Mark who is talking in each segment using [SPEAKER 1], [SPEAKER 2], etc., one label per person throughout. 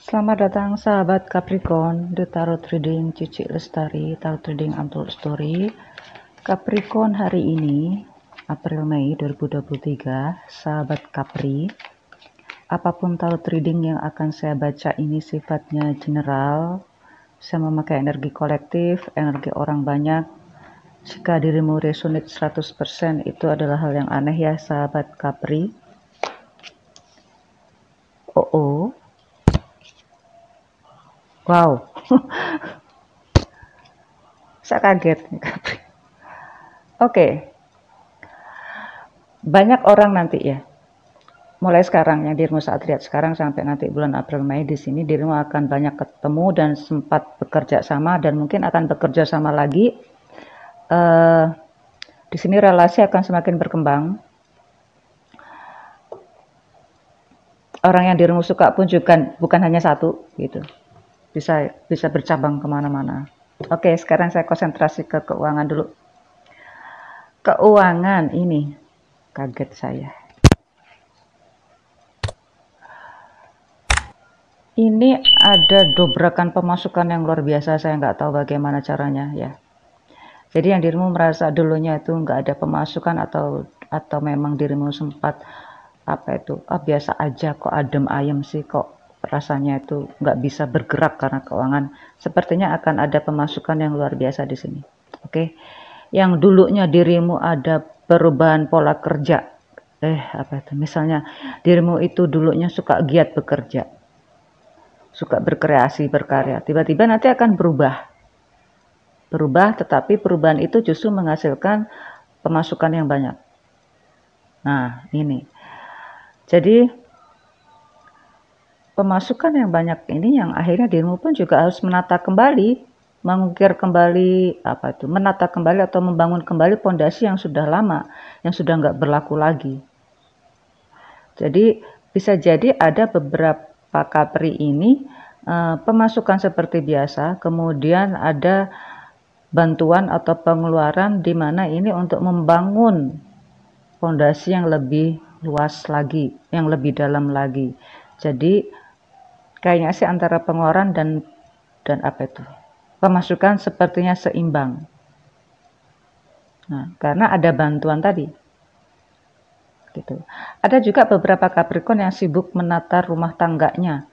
[SPEAKER 1] Selamat datang sahabat Capricorn di Tarot Reading Cici Lestari, Tarot Reading Untold Story. Capricorn hari ini, April Mei 2023, sahabat Capri. Apapun tarot reading yang akan saya baca ini sifatnya general. Saya memakai energi kolektif, energi orang banyak. Jika dirimu resonate 100%, itu adalah hal yang aneh ya sahabat Capri. Oh. Wow. Saya kaget nih Capri. Oke. Banyak orang nanti ya. Mulai sekarang yang dirimu saat lihat sekarang sampai nanti bulan April Mei di sini dirimu akan banyak ketemu dan sempat bekerja sama dan mungkin akan bekerja sama lagi. Di sini relasi akan semakin berkembang. Orang yang dirimu suka pun juga bukan hanya satu gitu. Bisa bercabang kemana-mana. Oke, sekarang saya konsentrasi ke keuangan dulu. Keuangan ini kaget saya. Ini ada dobrakan pemasukan yang luar biasa, saya nggak tahu bagaimana caranya ya. Jadi yang dirimu merasa dulunya itu nggak ada pemasukan atau memang dirimu sempat biasa aja kok adem ayem sih kok rasanya itu nggak bisa bergerak karena keuangan. Sepertinya akan ada pemasukan yang luar biasa di sini. Oke. Yang dulunya dirimu ada perubahan pola kerja. Misalnya dirimu itu dulunya suka giat bekerja. Suka berkreasi, berkarya. Tiba-tiba nanti akan berubah, tetapi perubahan itu justru menghasilkan pemasukan yang banyak. Nah, ini. Jadi, pemasukan yang banyak ini yang akhirnya dirimu pun juga harus menata kembali, mengukir kembali, menata kembali atau membangun kembali pondasi yang sudah lama, yang sudah nggak berlaku lagi. Jadi, bisa jadi ada beberapa Capri ini, pemasukan seperti biasa, kemudian ada bantuan atau pengeluaran di mana ini untuk membangun fondasi yang lebih luas lagi, yang lebih dalam lagi. Jadi kayaknya sih antara pengeluaran dan pemasukan sepertinya seimbang. Nah, karena ada bantuan tadi. Gitu. Ada juga beberapa Capricorn yang sibuk menata rumah tangganya.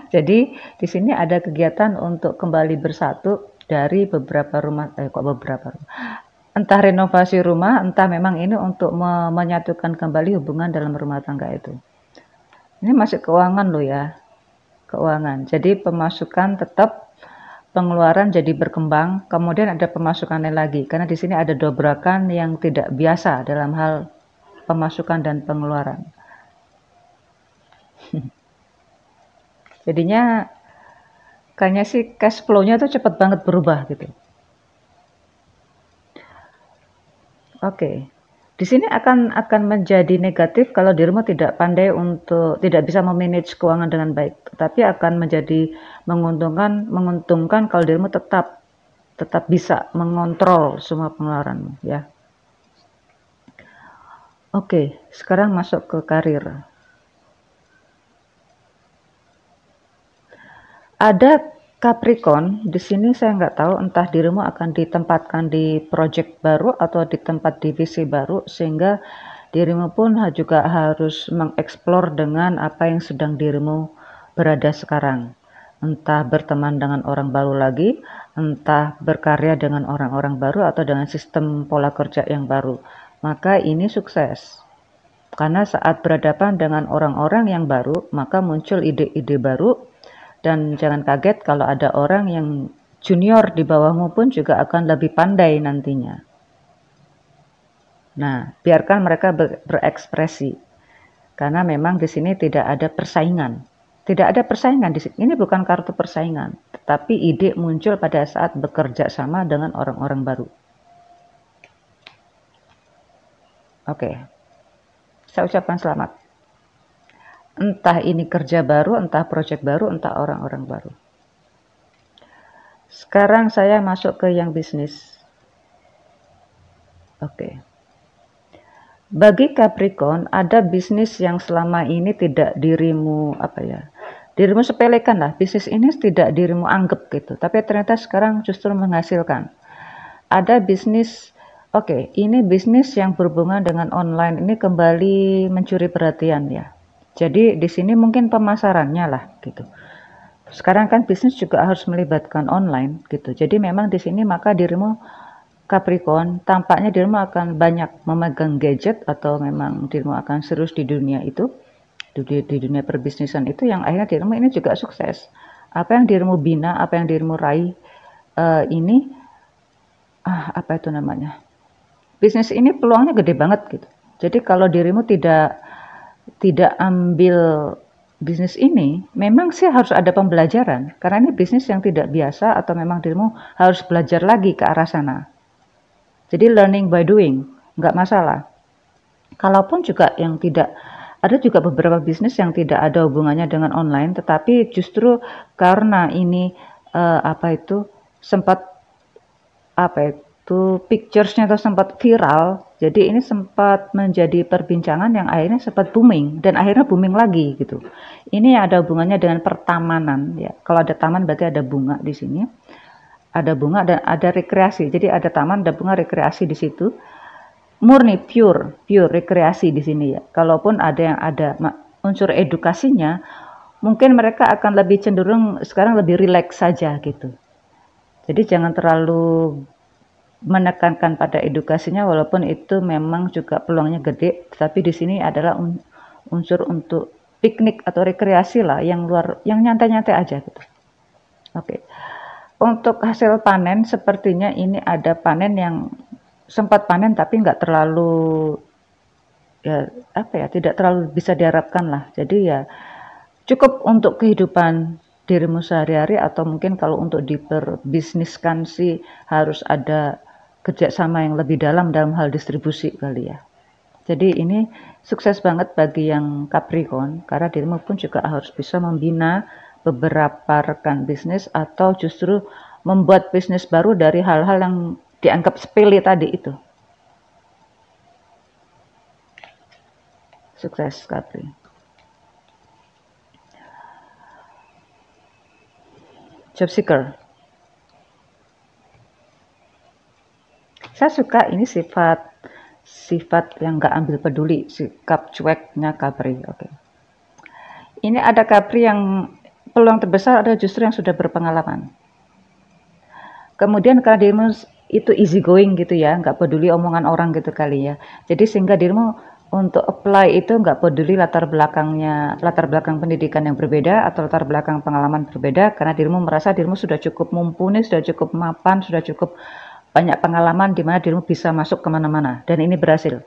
[SPEAKER 1] Jadi di sini ada kegiatan untuk kembali bersatu dari beberapa rumah, entah renovasi rumah, entah memang ini untuk menyatukan kembali hubungan dalam rumah tangga itu. Ini masih keuangan loh ya, keuangan. Jadi pemasukan tetap, pengeluaran jadi berkembang, kemudian ada pemasukannya lagi. Karena di sini ada dobrakan yang tidak biasa dalam hal pemasukan dan pengeluaran. Jadinya kayaknya sih cash flow-nya tuh cepat banget berubah gitu. Oke. Di sini akan menjadi negatif kalau dirimu tidak pandai tidak bisa memanage keuangan dengan baik. Tapi akan menjadi menguntungkan kalau dirimu tetap bisa mengontrol semua pengeluaranmu ya. Oke, sekarang masuk ke karir. Ada Capricorn, di sini saya nggak tahu entah dirimu akan ditempatkan di project baru atau di tempat divisi baru sehingga dirimu pun juga harus mengeksplor dengan apa yang sedang dirimu berada sekarang. Entah berteman dengan orang baru lagi, entah berkarya dengan orang-orang baru atau dengan sistem pola kerja yang baru. Maka ini sukses. Karena saat berhadapan dengan orang-orang yang baru, maka muncul ide-ide baru. Dan jangan kaget kalau ada orang yang junior di bawahmu pun juga akan lebih pandai nantinya. Nah, biarkan mereka berekspresi. Karena memang di sini tidak ada persaingan. Tidak ada persaingan di sini. Ini bukan kartu persaingan, tetapi ide muncul pada saat bekerja sama dengan orang-orang baru. Oke. Saya ucapkan selamat. Entah ini kerja baru, entah proyek baru, entah orang-orang baru. Sekarang saya masuk ke yang bisnis. Oke. Bagi Capricorn, ada bisnis yang selama ini tidak dirimu dirimu sepelekan lah, bisnis ini tidak dirimu anggap gitu, tapi ternyata sekarang justru menghasilkan. Ada bisnis, oke, ini bisnis yang berhubungan dengan online ini kembali mencuri perhatian ya. Jadi di sini mungkin pemasarannya lah gitu. Sekarang kan bisnis juga harus melibatkan online gitu. Jadi memang di sini maka dirimu Capricorn, tampaknya dirimu akan banyak memegang gadget atau memang dirimu akan serius di dunia itu, di dunia perbisnisan itu yang akhirnya dirimu ini juga sukses. Apa yang dirimu bina, apa yang dirimu raih ini, apa itu namanya? Bisnis ini peluangnya gede banget gitu. Jadi kalau dirimu tidak ambil bisnis ini, memang sih harus ada pembelajaran karena ini bisnis yang tidak biasa atau memang dirimu harus belajar lagi ke arah sana. Jadi learning by doing, nggak masalah. Kalaupun juga yang tidak, ada juga beberapa bisnis yang tidak ada hubungannya dengan online, tetapi justru karena ini apa itu sempat apa itu picturesnya tuh sempat viral, jadi ini sempat menjadi perbincangan yang akhirnya sempat booming dan akhirnya booming lagi gitu. Ini ada hubungannya dengan pertamanan ya. Kalau ada taman berarti ada bunga di sini. Ada bunga dan ada rekreasi. Jadi ada taman, ada bunga, rekreasi di situ. Murni pure rekreasi di sini ya. Kalaupun ada yang ada unsur edukasinya, mungkin mereka akan lebih cenderung sekarang lebih rileks saja gitu. Jadi jangan terlalu menekankan pada edukasinya walaupun itu memang juga peluangnya gede, tetapi di sini adalah unsur untuk piknik atau rekreasi lah yang yang nyantai-nyantai aja gitu. Oke. Untuk hasil panen sepertinya ini ada panen yang sempat panen tapi nggak terlalu ya apa ya, tidak terlalu bisa diharapkan lah. Jadi ya cukup untuk kehidupan dirimu sehari-hari atau mungkin kalau untuk diperbisniskan sih harus ada kerjasama yang lebih dalam hal distribusi kali ya. Jadi ini sukses banget bagi yang Capricorn karena dirimu pun juga harus bisa membina beberapa rekan bisnis atau justru membuat bisnis baru dari hal-hal yang dianggap sepele tadi itu. Sukses Capri. Job seeker. Saya suka ini sifat yang nggak ambil peduli, sikap cueknya Capri. Oke. Ini ada Capri yang peluang terbesar ada justru yang sudah berpengalaman. Kemudian karena dirimu itu easy going gitu ya, nggak peduli omongan orang gitu kali ya. Jadi sehingga dirimu untuk apply itu nggak peduli latar belakang pendidikan yang berbeda atau latar belakang pengalaman berbeda, karena dirimu merasa dirimu sudah cukup mumpuni, sudah cukup mapan, sudah cukup banyak pengalaman di mana dirimu bisa masuk kemana-mana. Dan ini berhasil.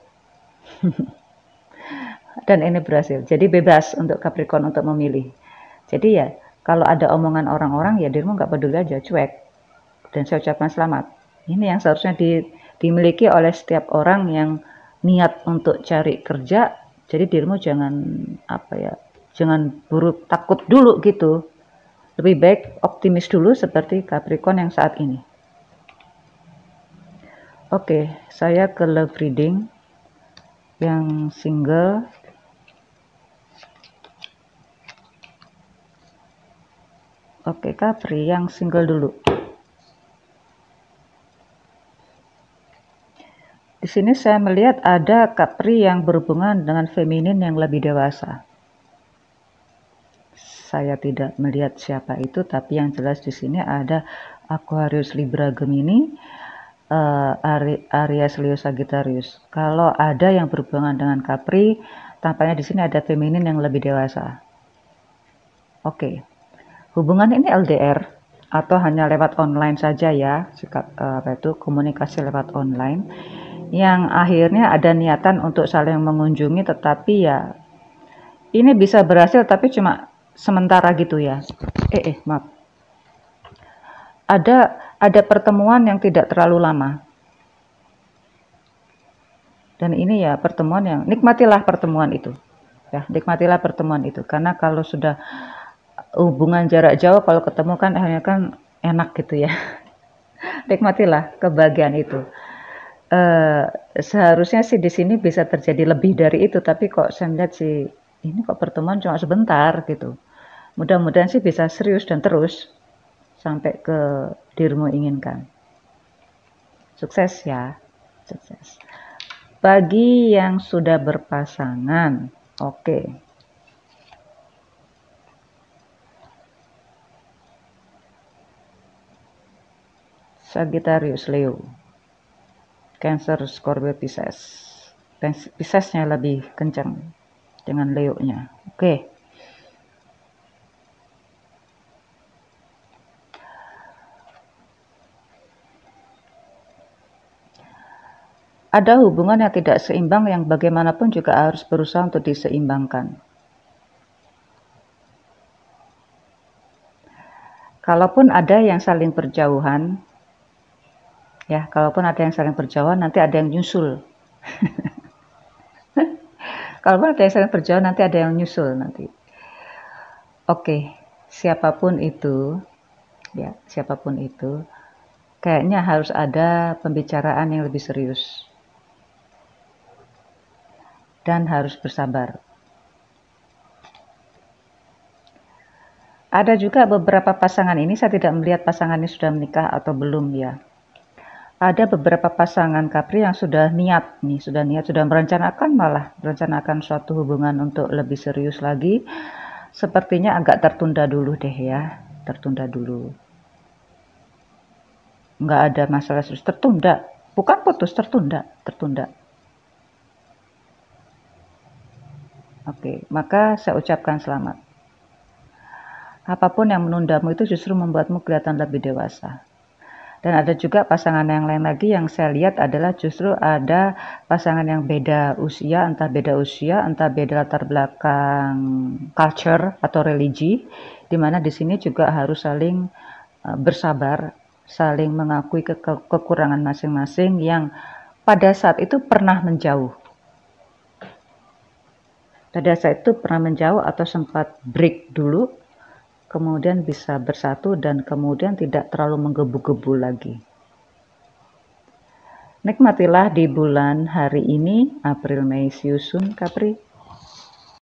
[SPEAKER 1] Dan ini berhasil. Jadi bebas untuk Capricorn untuk memilih. Jadi ya, kalau ada omongan orang-orang ya dirimu nggak peduli aja, cuek. Dan saya ucapkan selamat. Ini yang seharusnya dimiliki oleh setiap orang yang niat untuk cari kerja. Jadi dirimu jangan jangan buruk takut dulu gitu. Lebih baik optimis dulu seperti Capricorn yang saat ini. Oke, saya ke love reading yang single. Oke, Capri yang single dulu. Di sini saya melihat ada Capri yang berhubungan dengan feminin yang lebih dewasa. Saya tidak melihat siapa itu, tapi yang jelas di sini ada Aquarius, Libra, Gemini, Aries, Leo, Sagittarius. Kalau ada yang berhubungan dengan Capri, tampaknya di sini ada feminin yang lebih dewasa. Oke. Hubungan ini LDR atau hanya lewat online saja ya, komunikasi lewat online yang akhirnya ada niatan untuk saling mengunjungi, tetapi ya ini bisa berhasil tapi cuma sementara gitu ya. Maaf. Ada pertemuan yang tidak terlalu lama. Dan ini ya pertemuan yang nikmatilah pertemuan itu. Ya, nikmatilah pertemuan itu karena kalau sudah hubungan jarak jauh kalau ketemu kan hanya kan enak gitu ya. Nikmatilah kebahagiaan itu. Seharusnya sih di sini bisa terjadi lebih dari itu, tapi kok saya lihat sih ini kok pertemuan cuma sebentar gitu. Mudah-mudahan sih bisa serius dan terus sampai ke dirimu inginkan. Sukses ya, sukses. Bagi yang sudah berpasangan, oke. Sagittarius, Leo, Cancer, Scorpio, Pisces. Piscesnya lebih kencang dengan Leo-nya. Oke. Ada hubungan yang tidak seimbang yang bagaimanapun juga harus berusaha untuk diseimbangkan. Kalaupun ada yang saling berjauhan, ya, kalaupun ada yang saling berjauhan, nanti ada yang nyusul. Kalaupun ada yang saling berjauhan, nanti ada yang nyusul nanti. Oke, siapapun itu, ya, siapapun itu, kayaknya harus ada pembicaraan yang lebih serius. Dan harus bersabar. Ada juga beberapa pasangan ini, saya tidak melihat pasangan ini sudah menikah atau belum ya. Ada beberapa pasangan Capri yang sudah niat nih, sudah merencanakan suatu hubungan untuk lebih serius lagi. Sepertinya agak tertunda dulu deh ya, tertunda dulu. Nggak ada masalah serius, tertunda. Bukan putus, tertunda. Oke, maka saya ucapkan selamat. Apapun yang menundamu itu justru membuatmu kelihatan lebih dewasa. Dan ada juga pasangan yang lain lagi yang saya lihat adalah justru ada pasangan yang beda usia, entah beda latar belakang culture atau religi, di mana di sini juga harus saling bersabar, saling mengakui kekurangan masing-masing yang pada saat itu pernah menjauh. Pada saat itu pernah menjauh atau sempat break dulu, kemudian bisa bersatu dan kemudian tidak terlalu menggebu-gebu lagi. Nikmatilah di bulan hari ini, April, Mei, see you soon, Capri.